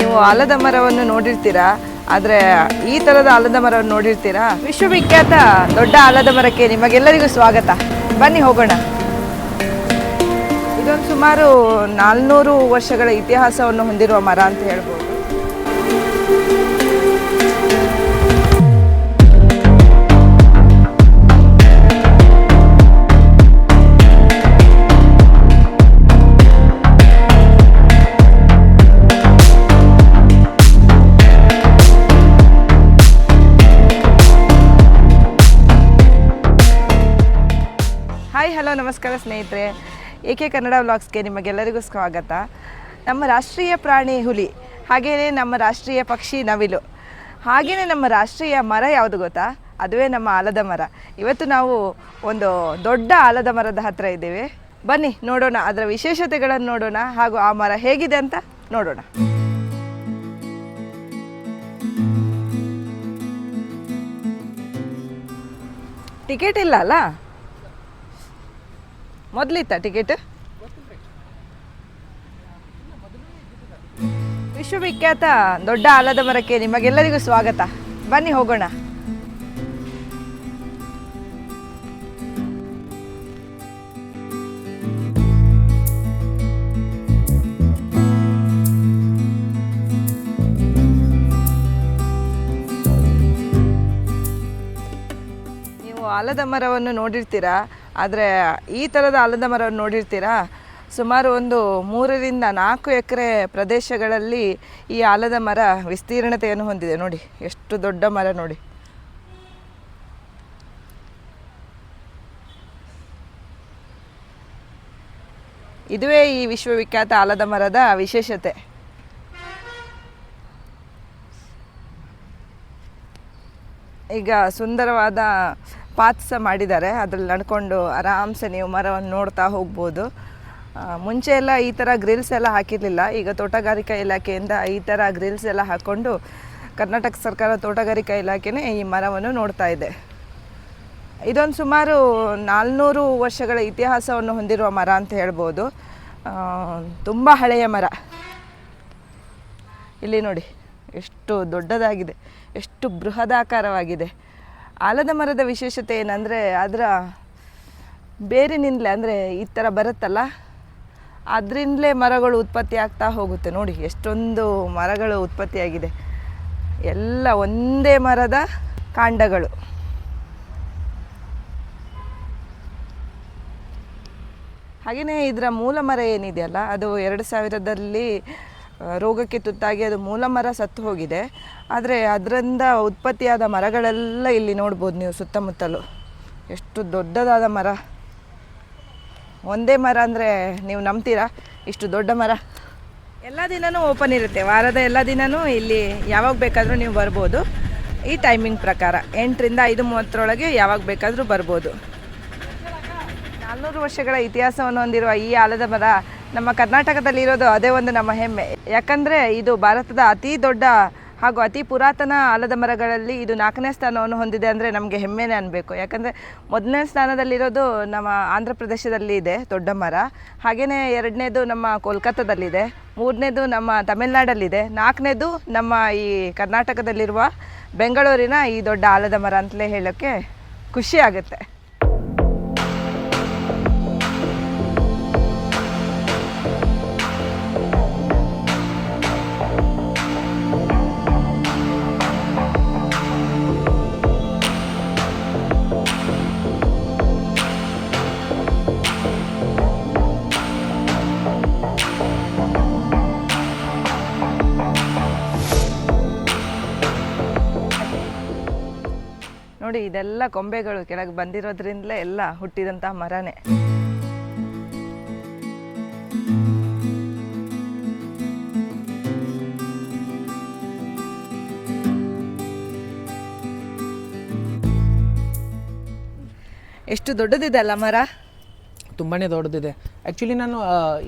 ನೀವು ಆಲದ ಮರವನ್ನು ನೋಡಿರ್ತೀರಾ, ಆದರೆ ಈ ಥರದ ಆಲದ ಮರವನ್ನು ನೋಡಿರ್ತೀರಾ? ವಿಶ್ವವಿಖ್ಯಾತ ದೊಡ್ಡ ಆಲದ ಮರಕ್ಕೆ ನಿಮಗೆಲ್ಲರಿಗೂ ಸ್ವಾಗತ. ಬನ್ನಿ ಹೋಗೋಣ. ಇದೊಂದು ಸುಮಾರು 400 ವರ್ಷಗಳ ಇತಿಹಾಸವನ್ನು ಹೊಂದಿರುವ ಮರ ಅಂತ ಹೇಳ್ಬೋದು. ಹಾಯ್, ಹಲೋ, ನಮಸ್ಕಾರ ಸ್ನೇಹಿತರೆ. ಏಕೆ ಕನ್ನಡ ವ್ಲಾಗ್ಸ್ಗೆ ನಿಮಗೆಲ್ಲರಿಗೂ ಸ್ವಾಗತ. ನಮ್ಮ ರಾಷ್ಟ್ರೀಯ ಪ್ರಾಣಿ ಹುಲಿ, ಹಾಗೆಯೇ ನಮ್ಮ ರಾಷ್ಟ್ರೀಯ ಪಕ್ಷಿ ನವಿಲು, ಹಾಗೆಯೇ ನಮ್ಮ ರಾಷ್ಟ್ರೀಯ ಮರ ಯಾವುದು ಗೊತ್ತಾ? ಅದುವೇ ನಮ್ಮ ಆಲದ ಮರ. ಇವತ್ತು ನಾವು ಒಂದು ದೊಡ್ಡ ಆಲದ ಮರದ ಹತ್ತಿರ ಇದ್ದೇವೆ. ಬನ್ನಿ ನೋಡೋಣ, ಅದರ ವಿಶೇಷತೆಗಳನ್ನು ನೋಡೋಣ, ಹಾಗೂ ಆ ಮರ ಹೇಗಿದೆ ಅಂತ ನೋಡೋಣ. ಟಿಕೆಟ್ ಇಲ್ಲ ಅಲ್ಲ? ಮೊದಲಿತ್ತ ಟಿಕೆಟ್? ವಿಶ್ವವಿಖ್ಯಾತ ದೊಡ್ಡ ಆಲದ ಮರಕ್ಕೆ ನಿಮಗೆಲ್ಲರಿಗೂ ಸ್ವಾಗತ. ಬನ್ನಿ ಹೋಗೋಣ. ನೀವು ಆಲದ ಮರವನ್ನು ನೋಡಿರ್ತೀರಾ, ಆದರೆ ಈ ಥರದ ಆಲದ ಮರವನ್ನು ನೋಡಿರ್ತೀರಾ? ಸುಮಾರು ಒಂದು 3 ರಿಂದ 4 ಎಕರೆ ಪ್ರದೇಶಗಳಲ್ಲಿ ಈ ಆಲದ ಮರ ವಿಸ್ತೀರ್ಣತೆಯನ್ನು ಹೊಂದಿದೆ. ನೋಡಿ ಎಷ್ಟು ದೊಡ್ಡ ಮರ ನೋಡಿ. ಇದುವೇ ಈ ವಿಶ್ವವಿಖ್ಯಾತ ಆಲದ ಮರದ ವಿಶೇಷತೆ. ಈಗ ಸುಂದರವಾದ ಪಾತ್ ಸಹ ಮಾಡಿದ್ದಾರೆ. ಅದರಲ್ಲಿ ನಡ್ಕೊಂಡು ಆರಾಮ್ಸೆ ನೀವು ಮರವನ್ನು ನೋಡ್ತಾ ಹೋಗ್ಬೋದು. ಮುಂಚೆ ಎಲ್ಲ ಈ ಥರ ಗ್ರಿಲ್ಸ್ ಎಲ್ಲ ಹಾಕಿರಲಿಲ್ಲ. ಈಗ ತೋಟಗಾರಿಕಾ ಇಲಾಖೆಯಿಂದ ಈ ಥರ ಗ್ರಿಲ್ಸ್ ಎಲ್ಲ ಹಾಕ್ಕೊಂಡು ಕರ್ನಾಟಕ ಸರ್ಕಾರ ತೋಟಗಾರಿಕಾ ಇಲಾಖೆನೇ ಈ ಮರವನ್ನು ನೋಡ್ತಾ ಇದೆ. ಇದೊಂದು ಸುಮಾರು 400 ವರ್ಷಗಳ ಇತಿಹಾಸವನ್ನು ಹೊಂದಿರುವ ಮರ ಅಂತ ಹೇಳ್ಬೋದು. ತುಂಬ ಹಳೆಯ ಮರ. ಇಲ್ಲಿ ನೋಡಿ ಎಷ್ಟು ದೊಡ್ಡದಾಗಿದೆ, ಎಷ್ಟು ಬೃಹದಾಕಾರವಾಗಿದೆ. ಆಲದ ಮರದ ವಿಶೇಷತೆ ಏನಂದರೆ ಅದರ ಬೇರಿನಿಂದಲೇ, ಅಂದರೆ ಈ ಥರ ಬರುತ್ತಲ್ಲ, ಅದರಿಂದಲೇ ಮರಗಳು ಉತ್ಪತ್ತಿ ಆಗ್ತಾ ಹೋಗುತ್ತೆ. ನೋಡಿ ಎಷ್ಟೊಂದು ಮರಗಳು ಉತ್ಪತ್ತಿಯಾಗಿದೆ. ಎಲ್ಲ ಒಂದೇ ಮರದ ಕಾಂಡಗಳು. ಹಾಗೆಯೇ ಇದರ ಮೂಲ ಮರ ಏನಿದೆಯಲ್ಲ, ಅದು 2000ರಲ್ಲಿ ರೋಗಕ್ಕೆ ತುತ್ತಾಗಿ ಅದು ಮೂಲ ಮರ ಸತ್ತು ಹೋಗಿದೆ. ಆದರೆ ಅದರಿಂದ ಉತ್ಪತ್ತಿಯಾದ ಮರಗಳೆಲ್ಲ ಇಲ್ಲಿ ನೋಡ್ಬೋದು ನೀವು ಸುತ್ತಮುತ್ತಲು. ಎಷ್ಟು ದೊಡ್ಡದಾದ ಮರ. ಒಂದೇ ಮರ ಅಂದರೆ ನೀವು ನಂಬ್ತೀರಾ? ಇಷ್ಟು ದೊಡ್ಡ ಮರ. ಎಲ್ಲ ದಿನವೂ ಓಪನ್ ಇರುತ್ತೆ. ವಾರದ ಎಲ್ಲ ದಿನವೂ ಇಲ್ಲಿ ಯಾವಾಗ ಬೇಕಾದರೂ ನೀವು ಬರ್ಬೋದು. ಈ ಟೈಮಿಂಗ್ ಪ್ರಕಾರ 8 ರಿಂದ 5:30 ಯಾವಾಗ ಬೇಕಾದರೂ ಬರ್ಬೋದು. 400 ವರ್ಷಗಳ ಇತಿಹಾಸವನ್ನು ಹೊಂದಿರುವ ಈ ಆಲದ ಮರ ನಮ್ಮ ಕರ್ನಾಟಕದಲ್ಲಿರೋದು ಅದೇ ಒಂದು ನಮ್ಮ ಹೆಮ್ಮೆ. ಯಾಕಂದರೆ ಇದು ಭಾರತದ ಅತಿ ದೊಡ್ಡ ಹಾಗೂ ಅತಿ ಪುರಾತನ ಆಲದ ಮರಗಳಲ್ಲಿ ಇದು 4ನೇ ಸ್ಥಾನವನ್ನು ಹೊಂದಿದೆ ಅಂದರೆ ನಮಗೆ ಹೆಮ್ಮೆನೇ ಅನ್ನಬೇಕು. ಯಾಕಂದರೆ 1ನೇ ಸ್ಥಾನದಲ್ಲಿರೋದು ನಮ್ಮ ಆಂಧ್ರ ಪ್ರದೇಶದಲ್ಲಿ ಇದೆ ದೊಡ್ಡ ಮರ. ಹಾಗೆಯೇ 2ನೇದು ನಮ್ಮ ಕೋಲ್ಕತ್ತಾದಲ್ಲಿದೆ, 3ನೇದು ನಮ್ಮ ತಮಿಳ್ನಾಡಲ್ಲಿದೆ, 4ನೇದು ನಮ್ಮ ಈ ಕರ್ನಾಟಕದಲ್ಲಿರುವ ಬೆಂಗಳೂರಿನ ಈ ದೊಡ್ಡ ಆಲದ ಮರ ಅಂತಲೇ ಹೇಳೋಕ್ಕೆ ಖುಷಿ ಆಗುತ್ತೆ. ನೋಡಿ ಇದೆಲ್ಲ ಕೊಂಬೆಗಳು ಕೆಳಗೆ ಬಂದಿರೋದ್ರಿಂದಲೇ ಎಲ್ಲ ಹುಟ್ಟಿದಂಥ ಮರನೇ. ಎಷ್ಟು ದೊಡ್ಡದಿದೆ ಅಲ್ಲ ಮರ? ತುಂಬಾ ದೊಡ್ಡದಿದೆ. ಆ್ಯಕ್ಚುಲಿ ನಾನು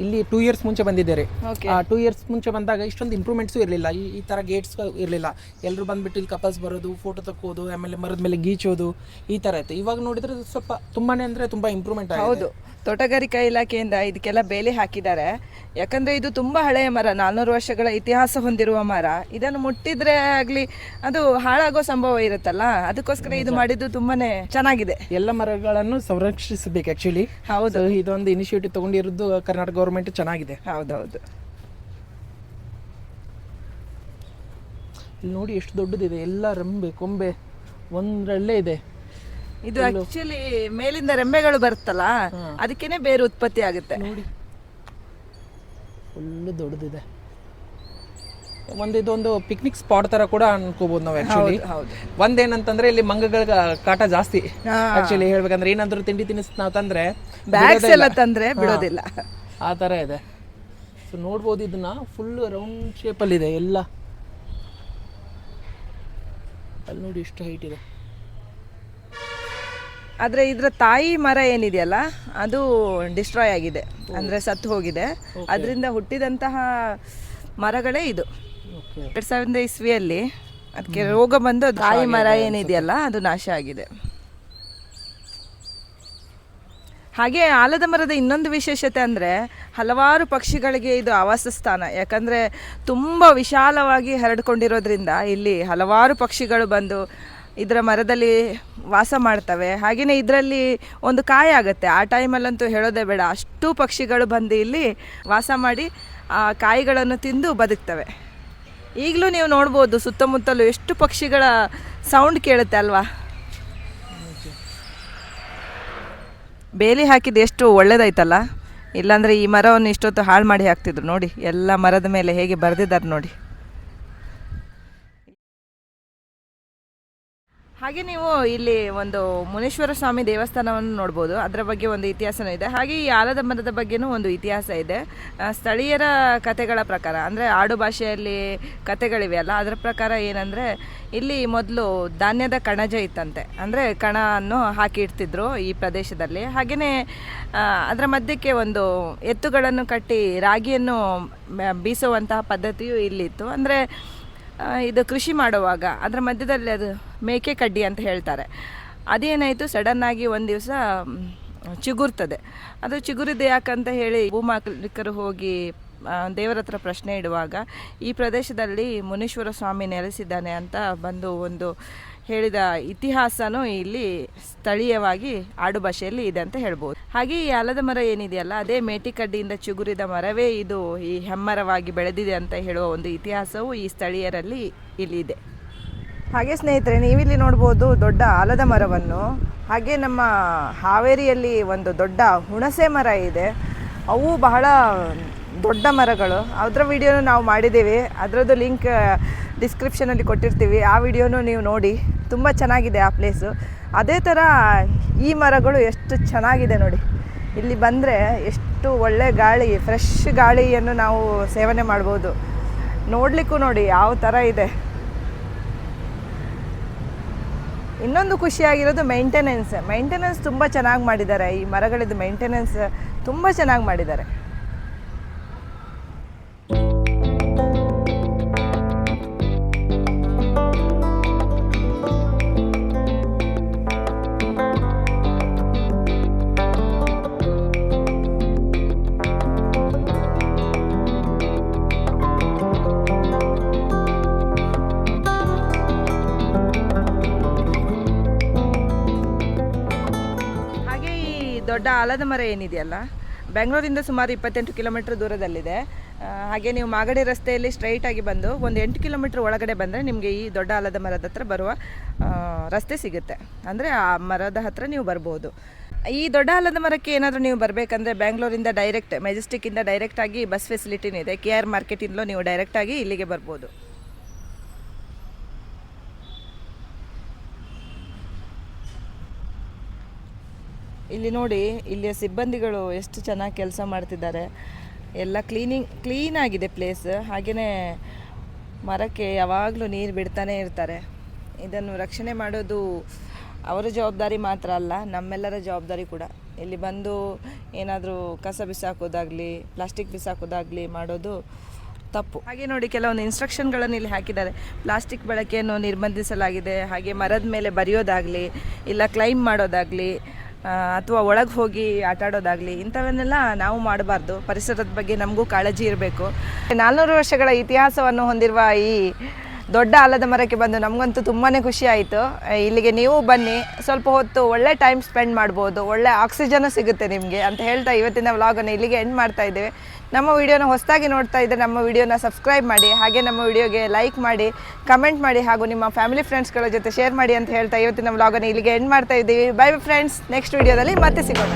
ಇಲ್ಲಿ 2 ಇಯರ್ಸ್ ಮುಂಚೆ ಬಂದಿದ್ದೆ ರೀ. Okay. 2 ಇಯರ್ಸ್ ಮುಂಚೆ ಬಂದಾಗ ಇಷ್ಟೊಂದು ಇಂಪ್ರೂವ್ಮೆಂಟ್ಸು ಇರಲಿಲ್ಲ, ಈ ಥರ ಗೇಟ್ಸ್ ಇರಲಿಲ್ಲ. ಎಲ್ಲರೂ ಬಂದುಬಿಟ್ಟು ಇಲ್ಲಿ ಕಪಲ್ಸ್ ಬರೋದು, ಫೋಟೋ ತಕ್ಕೋದು, ಆಮೇಲೆ ಮರದ ಮೇಲೆ ಗೀಚೋದು, ಈ ಥರ ಇತ್ತು. ಇವಾಗ ನೋಡಿದ್ರೆ ಸ್ವಲ್ಪ ತುಂಬಾ ಅಂದರೆ ತುಂಬ ಇಂಪ್ರೂವ್ಮೆಂಟ್ ಆಗಿದೆ. ಹೌದು, ತೋಟಗಾರಿಕಾ ಇಲಾಖೆಯಿಂದ ಇದಕ್ಕೆಲ್ಲ ಬೇಲಿ ಹಾಕಿದ್ದಾರೆ. ಯಾಕಂದರೆ ಇದು ತುಂಬ ಹಳೆಯ ಮರ, 400 ವರ್ಷಗಳ ಇತಿಹಾಸ ಹೊಂದಿರುವ ಮರ. ಇದನ್ನು ಮುಟ್ಟಿದ್ರೆ ಆಗಲಿ ಅದು ಹಾಳಾಗೋ ಸಂಭವ ಇರುತ್ತಲ್ಲ, ಅದಕ್ಕೋಸ್ಕರ ಇದು ಮಾಡಿದ್ದು ತುಂಬಾ ಚೆನ್ನಾಗಿದೆ. ಎಲ್ಲ ಮರಗಳನ್ನು ಸಂರಕ್ಷಿಸಬೇಕು ಆ್ಯಕ್ಚುಲಿ. ಹೌದು, ಇದೊಂದು ಇನಿಷಿಯೇಟಿವ್ ತೊಗೊಂಡಿರೋದು ಕರ್ನಾಟಕ ಗೌರ್ಮೆಂಟ್ ಚೆನ್ನಾಗಿದೆ. ಹೌದೌದು. ಇಲ್ಲಿ ನೋಡಿ ಎಷ್ಟು ದೊಡ್ಡದಿದೆ, ಎಲ್ಲ ರೆಂಬೆ ಕೊಂಬೆ ಒಂದರಲ್ಲೇ ಇದೆ. ಇದು ಆಕ್ಚುಲಿ ಮೇಲಿಂದ ರೆಂಬೆಗಳು ಬರುತ್ತಲ್ಲ, ಅದಕ್ಕೇನೆ ಬೇರೆ ಉತ್ಪತ್ತಿ ಆಗುತ್ತೆ. ನೋಡಿ ಫುಲ್ಲು ದೊಡ್ಡದಿದೆ. ಇದೊಂದು ಪಿಕ್ನಿಕ್ ಸ್ಪಾಟ್ ತರ ಕೂಡ ಅನ್ಕೋಬಹುದು ನಾವು ಆಕ್ಚುಲಿ. ಒಂದೇನಂತಂದ್ರೆ ಇಲ್ಲಿ ಮಂಗಗಳ ಕಾಟ ಜಾಸ್ತಿ. ಆಕ್ಚುಲಿ ಹೇಳ್ಬೇಕಂದ್ರೆ ಏನಾದ್ರು ತಿಂಡಿ ತಿನಿಸ್ ನಾವು ತಂದ್ರೆ ಬ್ಯಾಗ್ಸ್ ಎಲ್ಲ ತಂದ್ರೆ ಬಿಡೋದಿಲ್ಲ, ಆ ತರ ಇದೆ. ಸೊ ನೋಡ್ಬೋದು, ಇದನ್ನ ಫುಲ್ ರೌಂಡ್ ಶೇಪ್ ಅಲ್ಲಿ ಇದೆ ಎಲ್ಲ. ಅಲ್ಲಿ ನೋಡಿ ಎಷ್ಟು ಹೈಟ್ ಇದೆ. ಆದರೆ ಇದರ ತಾಯಿ ಮರ ಏನಿದೆಯಲ್ಲ ಅದು ಡಿಸ್ಟ್ರಾಯ್ ಆಗಿದೆ, ಅಂದರೆ ಸತ್ತು ಹೋಗಿದೆ. ಅದರಿಂದ ಹುಟ್ಟಿದಂತಹ ಮರಗಳೇ ಇದು. 2000 ಇಸ್ವಿಯಲ್ಲಿ ಅದಕ್ಕೆ ರೋಗ ಬಂದು ತಾಯಿ ಮರ ಏನಿದೆಯಲ್ಲ ಅದು ನಾಶ ಆಗಿದೆ. ಹಾಗೆ ಆಲದ ಮರದ ಇನ್ನೊಂದು ವಿಶೇಷತೆ ಅಂದರೆ ಹಲವಾರು ಪಕ್ಷಿಗಳಿಗೆ ಇದು ಆವಾಸ ಸ್ಥಾನ. ಯಾಕಂದರೆ ತುಂಬ ವಿಶಾಲವಾಗಿ ಹರಡ್ಕೊಂಡಿರೋದ್ರಿಂದ ಇಲ್ಲಿ ಹಲವಾರು ಪಕ್ಷಿಗಳು ಬಂದು ಇದರ ಮರದಲ್ಲಿ ವಾಸ ಮಾಡ್ತವೆ. ಹಾಗೆಯೇ ಇದರಲ್ಲಿ ಒಂದು ಕಾಯಿ ಆಗುತ್ತೆ, ಆ ಟೈಮಲ್ಲಂತೂ ಹೇಳೋದೇ ಬೇಡ, ಅಷ್ಟು ಪಕ್ಷಿಗಳು ಬಂದು ಇಲ್ಲಿ ವಾಸ ಮಾಡಿ ಆ ಕಾಯಿಗಳನ್ನು ತಿಂದು ಬದುಕ್ತವೆ. ಈಗಲೂ ನೀವು ನೋಡ್ಬೋದು ಸುತ್ತಮುತ್ತಲೂ ಎಷ್ಟು ಪಕ್ಷಿಗಳ ಸೌಂಡ್ ಕೇಳುತ್ತೆ ಅಲ್ವಾ. ಬೇಲಿ ಹಾಕಿದ್ದು ಎಷ್ಟು ಒಳ್ಳೇದಾಯ್ತಲ್ಲ, ಇಲ್ಲಾಂದರೆ ಈ ಮರವನ್ನು ಇಷ್ಟೊತ್ತು ಹಾಳು ಮಾಡಿ ಹಾಕ್ತಿದ್ರು. ನೋಡಿ ಎಲ್ಲ ಮರದ ಮೇಲೆ ಹೇಗೆ ಬರೆದಿದ್ದಾರೆ ನೋಡಿ. ಹಾಗೆ ನೀವು ಇಲ್ಲಿ ಒಂದು ಮುನೇಶ್ವರ ಸ್ವಾಮಿ ದೇವಸ್ಥಾನವನ್ನು ನೋಡ್ಬೋದು, ಅದರ ಬಗ್ಗೆ ಒಂದು ಇತಿಹಾಸನೂ ಇದೆ. ಹಾಗೆ ಈ ಆಲದ ಮರದ ಬಗ್ಗೆನೂ ಒಂದು ಇತಿಹಾಸ ಇದೆ. ಸ್ಥಳೀಯರ ಕಥೆಗಳ ಪ್ರಕಾರ, ಅಂದರೆ ಆಡು ಭಾಷೆಯಲ್ಲಿ ಕಥೆಗಳಿವೆ ಅಲ್ಲ, ಅದರ ಪ್ರಕಾರ ಏನಂದರೆ ಇಲ್ಲಿ ಮೊದಲು ಧಾನ್ಯದ ಕಣಜ ಇತ್ತಂತೆ, ಅಂದರೆ ಕಣವನ್ನು ಹಾಕಿ ಇಡ್ತಿದ್ರು ಈ ಪ್ರದೇಶದಲ್ಲಿ. ಹಾಗೆಯೇ ಅದರ ಮಧ್ಯಕ್ಕೆ ಒಂದು ಎತ್ತುಗಳನ್ನು ಕಟ್ಟಿ ರಾಗಿಯನ್ನು ಬೀಸುವಂತಹ ಪದ್ಧತಿಯು ಇಲ್ಲಿತ್ತು. ಅಂದರೆ ಇದು ಕೃಷಿ ಮಾಡುವಾಗ ಅದರ ಮಧ್ಯದಲ್ಲಿ ಅದು ಮೇಕೆ ಕಡ್ಡಿ ಅಂತ ಹೇಳ್ತಾರೆ. ಅದೇನಾಯಿತು, ಸಡನ್ನಾಗಿ ಒಂದು ದಿವಸ ಚಿಗುರ್ತದೆ. ಅದು ಚಿಗುರಿದೆ ಯಾಕಂತ ಹೇಳಿ ಭೂಮಾಲೀಕರು ಹೋಗಿ ದೇವರ ಹತ್ರ ಪ್ರಶ್ನೆ ಇಡುವಾಗ ಈ ಪ್ರದೇಶದಲ್ಲಿ ಮುನೀಶ್ವರ ಸ್ವಾಮಿ ನೆಲೆಸಿದ್ದಾನೆ ಅಂತ ಬಂದು ಒಂದು ಹೇಳಿದ ಇತಿಹಾಸನೂ ಇಲ್ಲಿ ಸ್ಥಳೀಯವಾಗಿ ಆಡು ಭಾಷೆಯಲ್ಲಿ ಇದೆ ಅಂತ ಹೇಳ್ಬೋದು. ಹಾಗೆ ಈ ಆಲದ ಮರ ಏನಿದೆಯಲ್ಲ ಅದೇ ಮೇಟಿ ಕಡ್ಡಿಯಿಂದ ಚಿಗುರಿದ ಮರವೇ ಇದು ಈ ಹೆಮ್ಮರವಾಗಿ ಬೆಳೆದಿದೆ ಅಂತ ಹೇಳುವ ಒಂದು ಇತಿಹಾಸವು ಈ ಸ್ಥಳೀಯರಲ್ಲಿ ಇಲ್ಲಿದೆ. ಹಾಗೆ ಸ್ನೇಹಿತರೆ, ನೀವಿಲ್ಲಿ ನೋಡ್ಬೋದು ದೊಡ್ಡ ಆಲದ ಮರವನ್ನು. ಹಾಗೆ ನಮ್ಮ ಹಾವೇರಿಯಲ್ಲಿ ಒಂದು ದೊಡ್ಡ ಹುಣಸೆ ಮರ ಇದೆ. ಅವು ಬಹಳ ದೊಡ್ಡ ಮರಗಳು. ಅದರ ವಿಡಿಯೋನು ನಾವು ಮಾಡಿದ್ದೀವಿ, ಅದರದ್ದು ಲಿಂಕ್ ಡಿಸ್ಕ್ರಿಪ್ಷನಲ್ಲಿ ಕೊಟ್ಟಿರ್ತೀವಿ. ಆ ವಿಡಿಯೋನು ನೀವು ನೋಡಿ, ತುಂಬ ಚೆನ್ನಾಗಿದೆ ಆ ಪ್ಲೇಸು. ಅದೇ ಥರ ಈ ಮರಗಳು ಎಷ್ಟು ಚೆನ್ನಾಗಿದೆ ನೋಡಿ. ಇಲ್ಲಿ ಬಂದರೆ ಎಷ್ಟು ಒಳ್ಳೆ ಗಾಳಿ, ಫ್ರೆಶ್ ಗಾಳಿಯನ್ನು ನಾವು ಸೇವನೆ ಮಾಡ್ಬೋದು. ನೋಡಲಿಕ್ಕೂ ನೋಡಿ ಯಾವ ಥರ ಇದೆ. ಇನ್ನೊಂದು ಖುಷಿಯಾಗಿರೋದು ಮೇಂಟೆನೆನ್ಸ್ ತುಂಬ ಚೆನ್ನಾಗಿ ಮಾಡಿದ್ದಾರೆ. ಈ ಮರಗಳದ್ದು ಮೇಂಟೆನೆನ್ಸ್ ತುಂಬ ಚೆನ್ನಾಗಿ ಮಾಡಿದ್ದಾರೆ. ದೊಡ್ಡ ಆಲದ ಮರ ಏನಿದೆಯಲ್ಲ ಬೆಂಗಳೂರಿಂದ ಸುಮಾರು 28 ಕಿಲೋಮೀಟ್ರ್ ದೂರದಲ್ಲಿದೆ. ಹಾಗೆ ನೀವು ಮಾಗಡಿ ರಸ್ತೆಯಲ್ಲಿ ಸ್ಟ್ರೈಟಾಗಿ ಬಂದು ಒಂದು 8 ಕಿಲೋಮೀಟ್ರ್ ಒಳಗಡೆ ಬಂದರೆ ನಿಮಗೆ ಈ ದೊಡ್ಡ ಆಲದ ಮರದ ಹತ್ರ ಬರುವ ರಸ್ತೆ ಸಿಗುತ್ತೆ. ಅಂದರೆ ಆ ಮರದ ಹತ್ರ ನೀವು ಬರ್ಬೋದು. ಈ ದೊಡ್ಡ ಆಲದ ಮರಕ್ಕೆ ಏನಾದರೂ ನೀವು ಬರಬೇಕಂದ್ರೆ ಬೆಂಗಳೂರಿಂದ ಡೈರೆಕ್ಟ್ ಮೆಜೆಸ್ಟಿಕ್ಕಿಂದ ಡೈರೆಕ್ಟಾಗಿ ಬಸ್ ಫೆಸಿಲಿಟಿನೂ ಇದೆ. KR ಮಾರ್ಕೆಟಿಂದಲೂ ನೀವು ಡೈರೆಕ್ಟಾಗಿ ಇಲ್ಲಿಗೆ ಬರ್ಬೋದು. ಇಲ್ಲಿ ನೋಡಿ, ಇಲ್ಲಿಯ ಸಿಬ್ಬಂದಿಗಳು ಎಷ್ಟು ಚೆನ್ನಾಗಿ ಕೆಲಸ ಮಾಡ್ತಿದ್ದಾರೆ. ಎಲ್ಲ ಕ್ಲೀನಾಗಿದೆ ಪ್ಲೇಸ್. ಹಾಗೆಯೇ ಮರಕ್ಕೆ ಯಾವಾಗಲೂ ನೀರು ಬಿಡ್ತಾನೇ ಇರ್ತಾರೆ. ಇದನ್ನು ರಕ್ಷಣೆ ಮಾಡೋದು ಅವರ ಜವಾಬ್ದಾರಿ ಮಾತ್ರ ಅಲ್ಲ, ನಮ್ಮೆಲ್ಲರ ಜವಾಬ್ದಾರಿ ಕೂಡ. ಇಲ್ಲಿ ಬಂದು ಏನಾದರೂ ಕಸ ಬಿಸಾಕೋದಾಗಲಿ ಪ್ಲಾಸ್ಟಿಕ್ ಬಿಸಾಕೋದಾಗಲಿ ಮಾಡೋದು ತಪ್ಪು. ಹಾಗೆ ನೋಡಿ ಕೆಲವೊಂದು ಇನ್ಸ್ಟ್ರಕ್ಷನ್ಗಳನ್ನು ಇಲ್ಲಿ ಹಾಕಿದ್ದಾರೆ. ಪ್ಲಾಸ್ಟಿಕ್ ಬಳಕೆಯನ್ನು ನಿರ್ಬಂಧಿಸಲಾಗಿದೆ, ಹಾಗೆ ಮರದ ಮೇಲೆ ಬರೆಯೋದಾಗಲಿ ಇಲ್ಲ ಕ್ಲೈಮ್ ಮಾಡೋದಾಗಲಿ ಅಥವಾ ಒಳಗೆ ಹೋಗಿ ಆಟಾಡೋದಾಗಲಿ ಇಂಥವನ್ನೆಲ್ಲ ನಾವು ಮಾಡಬಾರ್ದು. ಪರಿಸರದ ಬಗ್ಗೆ ನಮಗೂ ಕಾಳಜಿ ಇರಬೇಕು. 400 ವರ್ಷಗಳ ಇತಿಹಾಸವನ್ನು ಹೊಂದಿರುವ ಈ ದೊಡ್ಡ ಆಲದ ಮರಕ್ಕೆ ಬಂದು ನಮಗಂತೂ ತುಂಬಾ ಖುಷಿ ಆಯಿತು. ಇಲ್ಲಿಗೆ ನೀವು ಬನ್ನಿ, ಸ್ವಲ್ಪ ಹೊತ್ತು ಒಳ್ಳೆ ಟೈಮ್ ಸ್ಪೆಂಡ್ ಮಾಡ್ಬೋದು, ಒಳ್ಳೆ ಆಕ್ಸಿಜನ್ನು ಸಿಗುತ್ತೆ ನಿಮಗೆ ಅಂತ ಹೇಳ್ತಾ ಇವತ್ತಿನ ವ್ಲಾಗನ್ನು ಇಲ್ಲಿಗೆ ಎಂಡ್ ಮಾಡ್ತಾ ಇದ್ದೇವೆ. ನಮ್ಮ ವಿಡಿಯೋನ ಹೊಸದಾಗಿ ನೋಡ್ತಾ ಇದ್ದರೆ ನಮ್ಮ ವಿಡಿಯೋನ ಸಬ್ಸ್ಕ್ರೈಬ್ ಮಾಡಿ, ಹಾಗೆ ನಮ್ಮ ವಿಡಿಯೋಗೆ ಲೈಕ್ ಮಾಡಿ, ಕಮೆಂಟ್ ಮಾಡಿ, ಹಾಗೂ ನಿಮ್ಮ ಫ್ಯಾಮಿಲಿ ಫ್ರೆಂಡ್ಸ್ಗಳ ಜೊತೆ ಶೇರ್ ಮಾಡಿ ಅಂತ ಹೇಳ್ತಾ ಇವತ್ತಿನ ವ್ಲಾಗನ್ನು ಇಲ್ಲಿಗೆ ಎಂಡ್ ಮಾಡ್ತಾ ಇದ್ದೀವಿ. ಬೈ ಫ್ರೆಂಡ್ಸ್, ನೆಕ್ಸ್ಟ್ ವಿಡಿಯೋದಲ್ಲಿ ಮತ್ತೆ ಸಿಗೋಣ.